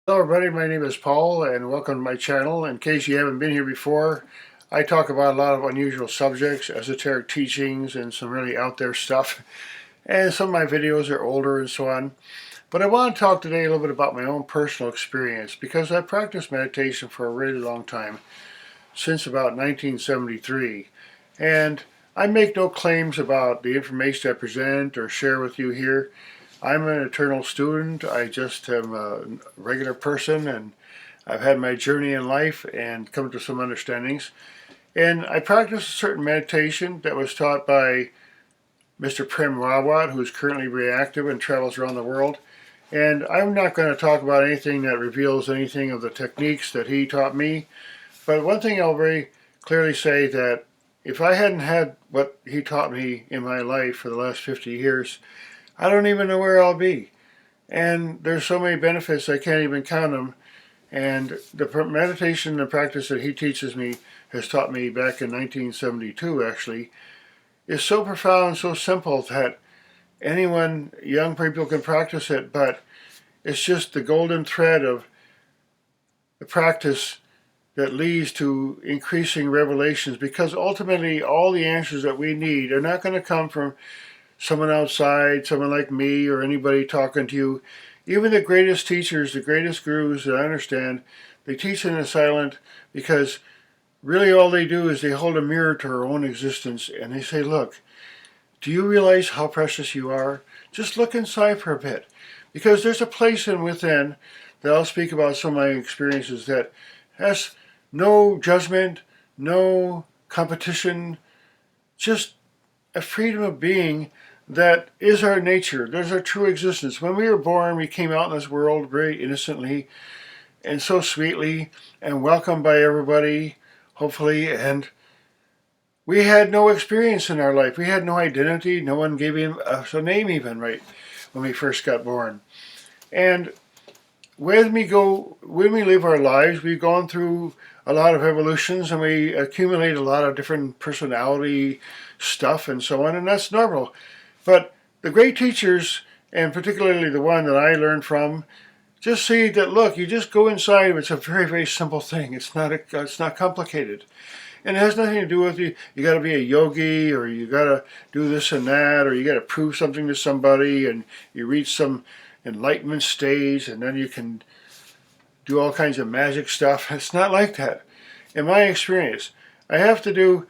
Hello everybody, my name is Paul and welcome to my channel. In case you haven't been here before, I talk about a lot of unusual subjects, esoteric teachings, and some really out there stuff. And some of my videos are older and so on. But I want to talk today a little bit about my own personal experience because I practiced meditation for a really long time, since about 1973. And I make no claims about the information I present or share with you here. I'm an eternal student. I just am a regular person, and I've had my journey in life and come to some understandings. And I practice a certain meditation that was taught by Mr. Prem Rawat, who is currently reactive and travels around the world. And I'm not going to talk about anything that reveals anything of the techniques that he taught me. But one thing I'll very clearly say that if I hadn't had what he taught me in my life for the last 50 years, I don't even know where I'll be. And there's so many benefits I can't even count them. And the meditation and practice that he teaches me has taught me back in 1972 actually is so profound, so simple that anyone, young people can practice it, but it's just the golden thread of the practice that leads to increasing revelations, because ultimately all the answers that we need are not going to come from someone outside, someone like me or anybody talking to you. Even the greatest teachers, the greatest gurus that I understand, they teach in the silent because really all they do is they hold a mirror to our own existence and they say, look, do you realize how precious you are? Just look inside for a bit. Because there's a place in within that I'll speak about some of my experiences that has no judgment, no competition, just a freedom of being that is our nature. There's our true existence. When we were born, we came out in this world very innocently and so sweetly and welcomed by everybody, hopefully, and we had no experience in our life. We had no identity. No one gave us a name even, right, when we first got born. And when we live our lives, we've gone through a lot of evolutions and we accumulate a lot of different personality stuff and so on, and that's normal. But the great teachers, and particularly the one that I learned from, just see that, look, you just go inside. It's a very, very simple thing. It's not complicated. And it has nothing to do with you got to be a yogi, or you got to do this and that, or you got to prove something to somebody, and you reach some enlightenment stage, and then you can do all kinds of magic stuff. It's not like that. In my experience, I have to do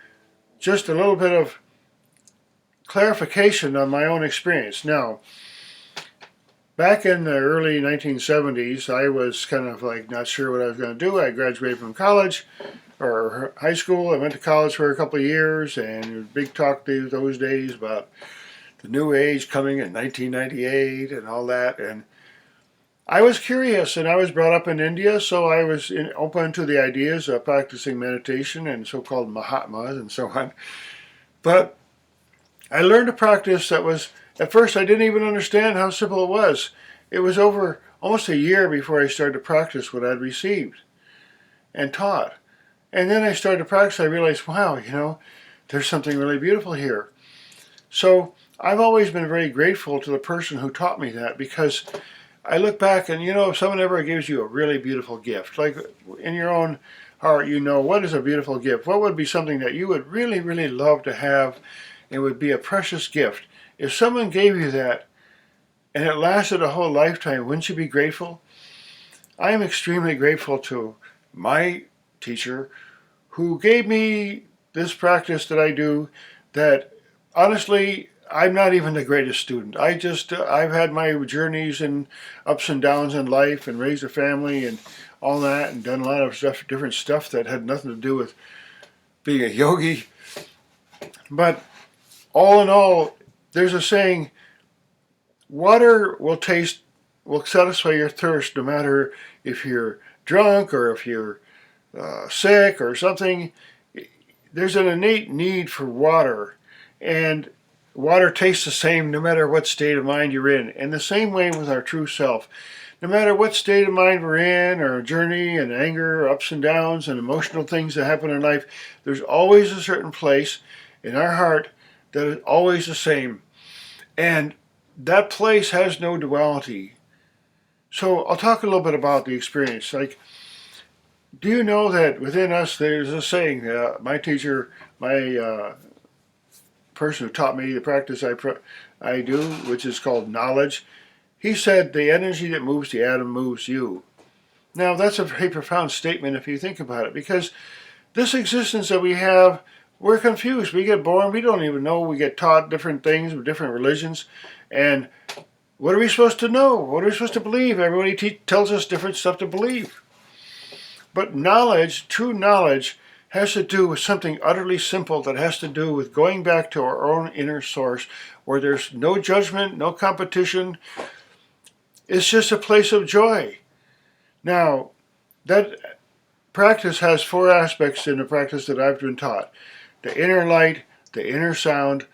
just a little bit of clarification on my own experience. Now, back in the early 1970s, I was kind of like not sure what I was going to do. I graduated from college or high school. I went to college for a couple of years, and there was big talk those days about the new age coming in 1998 and all that. And I was curious, and I was brought up in India, so I was open to the ideas of practicing meditation and so-called Mahatmas and so on. But I learned a practice that was, at first I didn't even understand how simple it was. It was over almost a year before I started to practice what I'd received and taught. And then I started to practice, I realized, wow, there's something really beautiful here. So I've always been very grateful to the person who taught me that, because I look back and, if someone ever gives you a really beautiful gift, like in your own heart, what is a beautiful gift? What would be something that you would really, really love to have? It would be a precious gift. If someone gave you that and it lasted a whole lifetime, wouldn't you be grateful? I am extremely grateful to my teacher who gave me this practice that I do, that honestly, I'm not even the greatest student. I've had my journeys and ups and downs in life and raised a family and all that, and done a lot of different stuff that had nothing to do with being a yogi. But all in all, there's a saying, water will satisfy your thirst no matter if you're drunk or if you're sick or something. There's an innate need for water, and water tastes the same no matter what state of mind you're in. And the same way with our true self. No matter what state of mind we're in, or journey and anger, ups and downs and emotional things that happen in life, there's always a certain place in our heart that is always the same. And that place has no duality. So I'll talk a little bit about the experience. Like, do you know that within us there's a saying, my teacher, my person who taught me the practice I do, which is called knowledge, he said the energy that moves the atom moves you. Now that's a very profound statement if you think about it, because this existence that we have, we're confused. We get born, we don't even know. We get taught different things with different religions, and what are we supposed to know? What are we supposed to believe? Everybody tells us different stuff to believe. But knowledge, true knowledge, has to do with something utterly simple that has to do with going back to our own inner source where there's no judgment, no competition. It's just a place of joy. Now, that practice has four aspects in the practice that I've been taught. The inner light, the inner sound,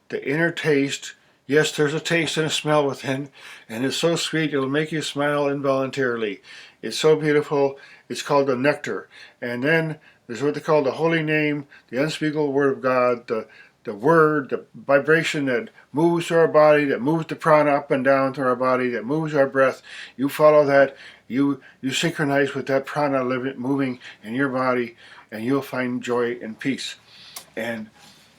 the inner taste. Yes, there's a taste and a smell within, and it's so sweet it'll make you smile involuntarily. It's so beautiful. It's called the nectar. And then there's what they call the holy name, the unspeakable word of God, the word, the vibration that moves through our body, that moves the prana up and down through our body, that moves our breath. You follow that. You synchronize with that prana moving in your body, and you'll find joy and peace. And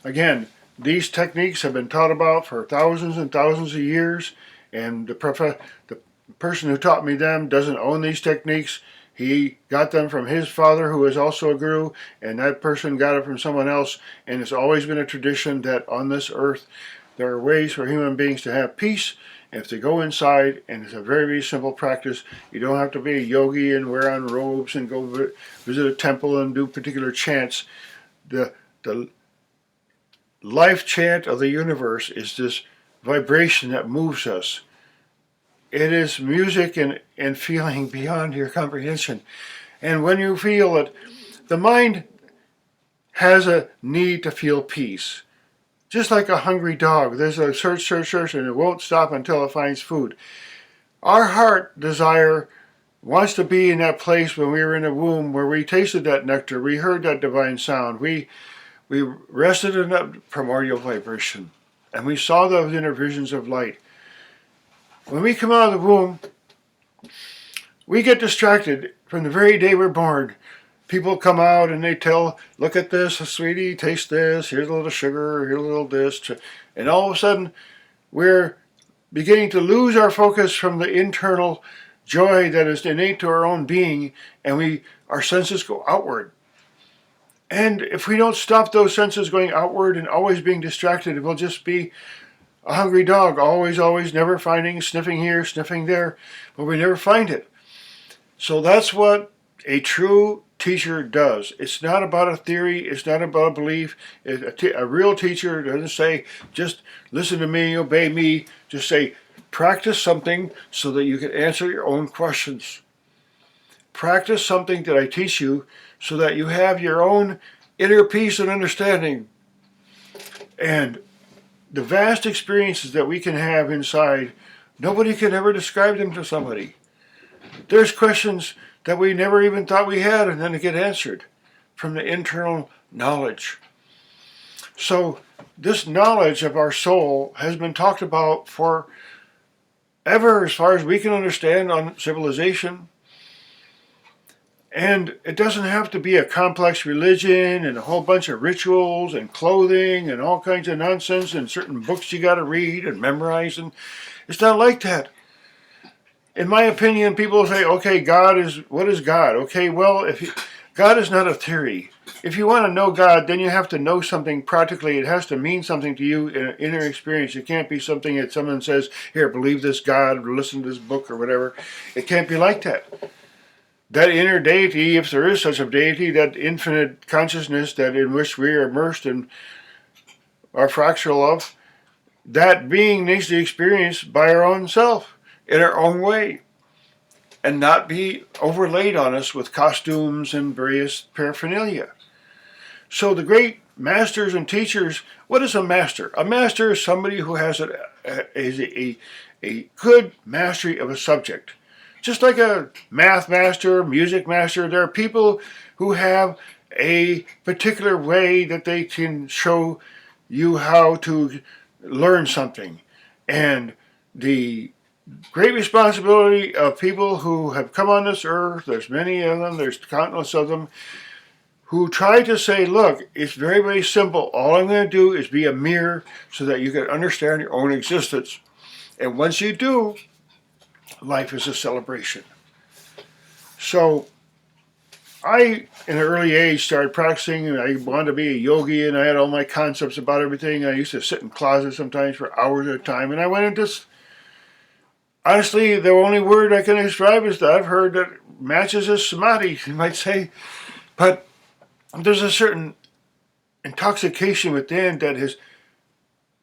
again, these techniques have been taught about for thousands and thousands of years, and the person who taught me them doesn't own these techniques. He got them from his father, who is also a guru, and that person got it from someone else. And it's always been a tradition that on this earth there are ways for human beings to have peace. And if they go inside, and it's a very, very simple practice, you don't have to be a yogi and wear on robes and go visit a temple and do particular chants. The life chant of the universe is this vibration that moves us. It is music and feeling beyond your comprehension. And when you feel it, the mind has a need to feel peace. Just like a hungry dog, there's a search, and it won't stop until it finds food. Our heart desire wants to be in that place when we were in the womb where we tasted that nectar, we heard that divine sound, we rested in that primordial vibration, and we saw those inner visions of light. When we come out of the womb, we get distracted from the very day we're born. People come out and they tell, look at this, sweetie, taste this, here's a little sugar, here's a little this. And all of a sudden, we're beginning to lose our focus from the internal joy that is innate to our own being, and our senses go outward. And if we don't stop those senses going outward and always being distracted, we'll just be a hungry dog, always, never finding, sniffing here, sniffing there, but we never find it. So that's what a true teacher does. It's not about a theory, it's not about a belief. A real teacher doesn't say, just listen to me, obey me. Just say, practice something so that you can answer your own questions. Practice something that I teach you so that you have your own inner peace and understanding. And the vast experiences that we can have inside, nobody can ever describe them to somebody. There's questions that we never even thought we had, and then they get answered from the internal knowledge. So this knowledge of our soul has been talked about forever, as far as we can understand, on civilization. And it doesn't have to be a complex religion and a whole bunch of rituals and clothing and all kinds of nonsense and certain books you got to read and memorize. And it's not like that. In my opinion, people say, okay, what is God? Okay, well, God is not a theory. If you want to know God, then you have to know something practically. It has to mean something to you in an inner experience. It can't be something that someone says, here, believe this God, or listen to this book, or whatever. It can't be like that. That inner deity, if there is such a deity, that infinite consciousness that in which we are immersed and are fractional of, that being needs to be experienced by our own self, in our own way, and not be overlaid on us with costumes and various paraphernalia. So the great masters and teachers, what is a master? A master is somebody who has a good mastery of a subject. Just like a math master, music master, there are people who have a particular way that they can show you how to learn something. And the great responsibility of people who have come on this earth. There's many of them, there's countless of them, who try to say, look, it's very, very simple. All I'm going to do is be a mirror so that you can understand your own existence. And once you do, life is a celebration. So I, in an early age, started practicing, and I wanted to be a yogi, and I had all my concepts about everything. I used to sit in closets sometimes for hours at a time, and I went into, honestly, the only word I can describe is that I've heard that matches is samadhi, you might say. But there's a certain intoxication within that is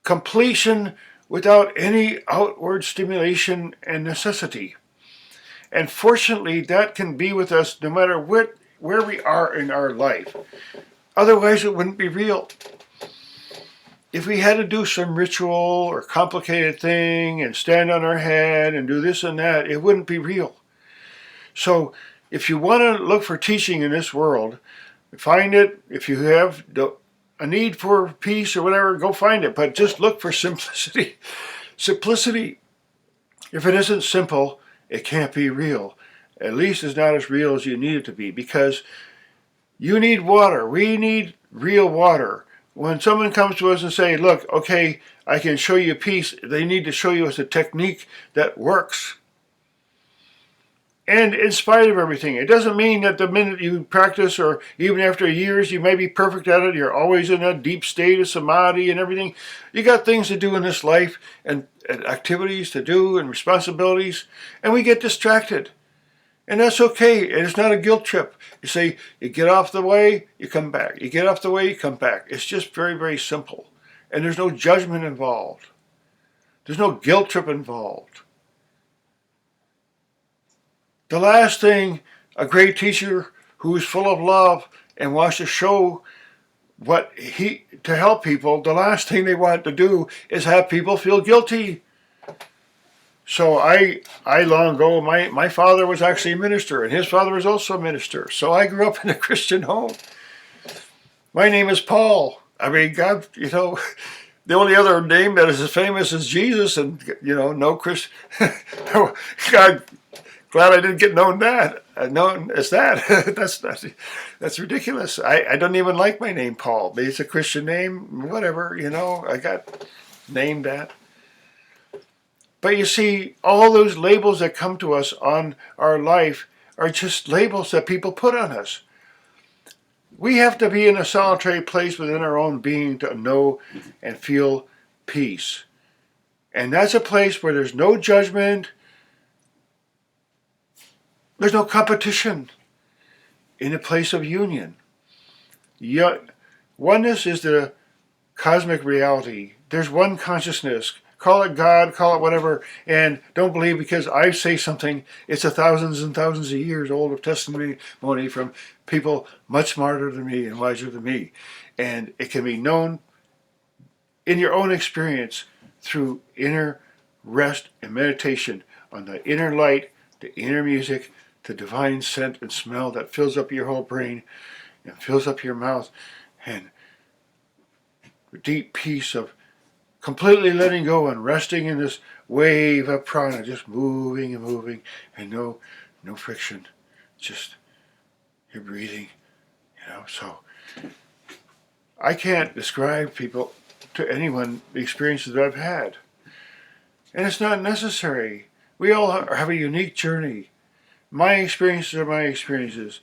completion without any outward stimulation and necessity. And fortunately, that can be with us no matter where we are in our life. Otherwise, it wouldn't be real. If we had to do some ritual or complicated thing and stand on our head and do this and that, it wouldn't be real. So if you want to look for teaching in this world, find it. If you have a need for peace or whatever, go find it. But just look for simplicity. Simplicity. If it isn't simple, it can't be real. At least it's not as real as you need it to be, because you need water. We need real water. When someone comes to us and say, look, okay, I can show you peace, they need to show you as a technique that works. And in spite of everything, it doesn't mean that the minute you practice, or even after years, you may be perfect at it, you're always in a deep state of samadhi and everything. You got things to do in this life, and activities to do, and responsibilities, and we get distracted. And that's okay. And it's not a guilt trip. You say, you get off the way, you come back. You get off the way, you come back. It's just very, very simple. And there's no judgment involved. There's no guilt trip involved. The last thing a great teacher who is full of love and wants to show to help people, the last thing they want to do is have people feel guilty. So I long ago, my father was actually a minister, and his father was also a minister. So I grew up in a Christian home. My name is Paul. I mean, God, the only other name that is as famous as Jesus, and, no Chris. God, glad I didn't get known as that. That's ridiculous. I don't even like my name, Paul. Maybe it's a Christian name, whatever, I got named that. But you see, all those labels that come to us on our life are just labels that people put on us. We have to be in a solitary place within our own being to know and feel peace. And that's a place where there's no judgment, there's no competition, in a place of union. Oneness is the cosmic reality. There's one consciousness. Call it God, call it whatever, and don't believe because I say something, it's thousands and thousands of years old of testimony from people much smarter than me and wiser than me. And it can be known in your own experience through inner rest and meditation on the inner light, the inner music, the divine scent and smell that fills up your whole brain and fills up your mouth, and the deep peace of completely letting go and resting in this wave of prana, just moving and moving, and no friction, just you're breathing, So I can't describe to anyone the experiences that I've had, and it's not necessary. We all have a unique journey. My experiences are my experiences.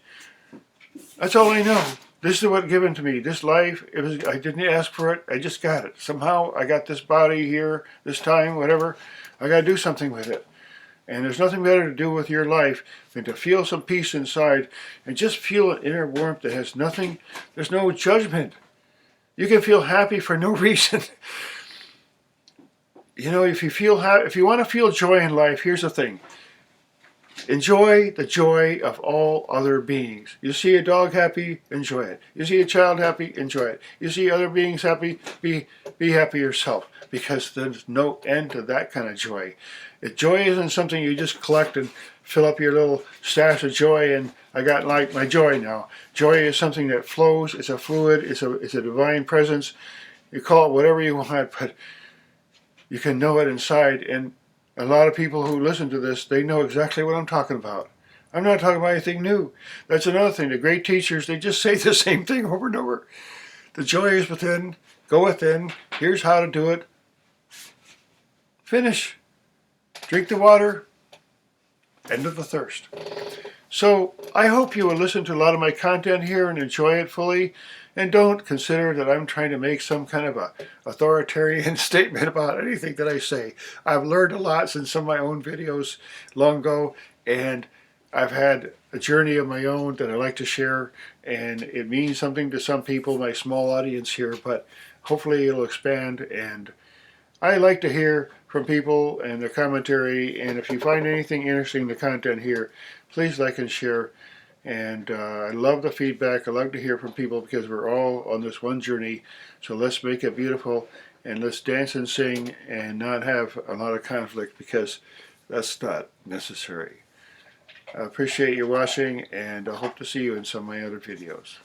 That's all I know. This is what given to me. This life, I didn't ask for it. I just got it. Somehow I got this body here, this time, whatever. I got to do something with it. And there's nothing better to do with your life than to feel some peace inside and just feel an inner warmth that has nothing. There's no judgment. You can feel happy for no reason. If you want to feel joy in life, here's the thing. Enjoy the joy of all other beings. You see a dog happy, enjoy it. You see a child happy, enjoy it. You see other beings happy, be happy yourself, because there's no end to that kind of joy. Joy isn't something you just collect and fill up your little stash of joy and I got like my joy now. Joy is something that flows, it's a fluid, it's a divine presence. You call it whatever you want, but you can know it inside, and A lot of people who listen to this, they know exactly what I'm talking about. I'm not talking about anything new. That's another thing. The great teachers, they just say the same thing over and over. The joy is within. Go within. Here's how to do it. Finish. Drink the water. End of the thirst. So I hope you will listen to a lot of my content here and enjoy it fully. And don't consider that I'm trying to make some kind of a authoritarian statement about anything that I say. I've learned a lot since some of my own videos long ago, and I've had a journey of my own that I like to share, and it means something to some people, my small audience here, but hopefully it'll expand. And I like to hear from people and their commentary, and if you find anything interesting in the content here, please like and share. And I love the feedback. I love to hear from people because we're all on this one journey. So let's make it beautiful, and let's dance and sing and not have a lot of conflict, because that's not necessary. I appreciate you watching, and I hope to see you in some of my other videos.